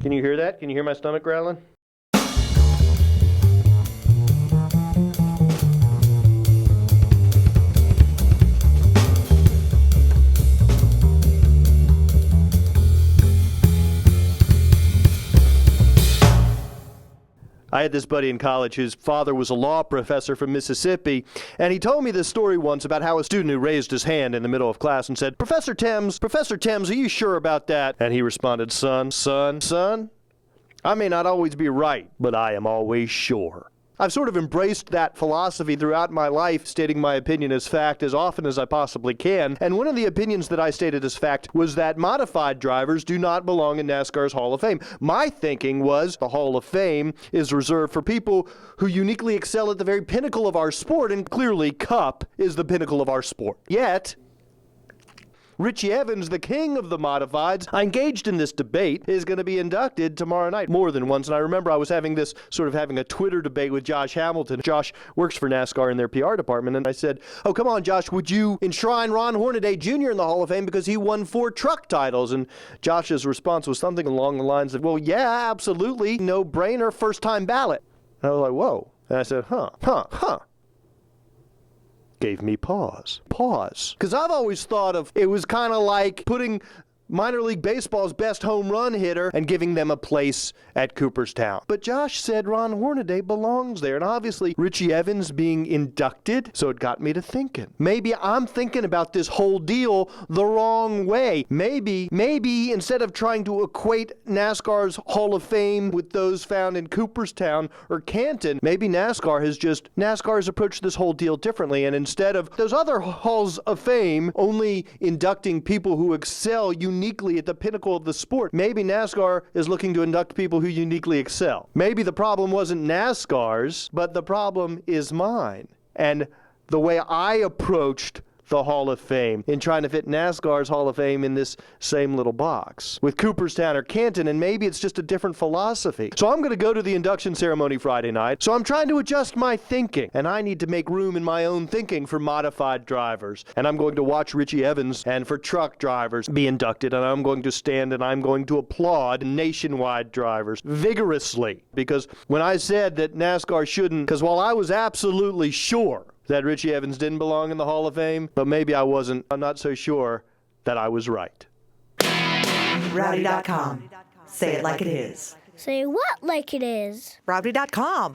Can you hear that? Can you hear my stomach growling? I had this buddy in college whose father was a law professor from Mississippi, and he told me this story once about how a student who raised his hand in the middle of class and said, Professor Thames, are you sure about that? And he responded, son, I may not always be right, but I am always sure. I've sort of embraced that philosophy throughout my life, stating my opinion as fact as often as I possibly can. And one of the opinions that I stated as fact was that modified drivers do not belong in NASCAR's Hall of Fame. My thinking was the Hall of Fame is reserved for people who uniquely excel at the very pinnacle of our sport, and clearly Cup is the pinnacle of our sport. Yet, Richie Evans, the king of the modifieds, engaged in this debate, is going to be inducted tomorrow night more than once. And I remember I was having a Twitter debate with Josh Hamilton. Josh works for NASCAR in their PR department. And I said, oh, come on, Josh, would you enshrine Ron Hornaday Jr. in the Hall of Fame because he won 4 truck titles? And Josh's response was something along the lines of, well, yeah, absolutely, no brainer, first time ballot. And I was like, whoa. And I said, huh. Gave me pause. Because I've always thought of it was kind of like putting minor league baseball's best home run hitter and giving them a place at Cooperstown. But Josh said Ron Hornaday belongs there, and obviously Richie Evans being inducted, so it got me to thinking. Maybe I'm thinking about this whole deal the wrong way. Maybe instead of trying to equate NASCAR's Hall of Fame with those found in Cooperstown or Canton, maybe NASCAR has approached this whole deal differently, and instead of those other halls of fame only inducting people who excel uniquely at the pinnacle of the sport, maybe NASCAR is looking to induct people who uniquely excel. Maybe the problem wasn't NASCAR's, but the problem is mine. And the way I approached the Hall of Fame in trying to fit NASCAR's Hall of Fame in this same little box with Cooperstown or Canton, and maybe it's just a different philosophy. So I'm going to go to the induction ceremony Friday night. So I'm trying to adjust my thinking, and I need to make room in my own thinking for modified drivers. And I'm going to watch Richie Evans and for truck drivers be inducted, and I'm going to stand and I'm going to applaud nationwide drivers vigorously. Because when I said that NASCAR shouldn't, because while I was absolutely sure that Richie Evans didn't belong in the Hall of Fame, but maybe I wasn't. I'm not so sure that I was right. Rowdy.com. Say it like it is. Say what like it is? Rowdy.com.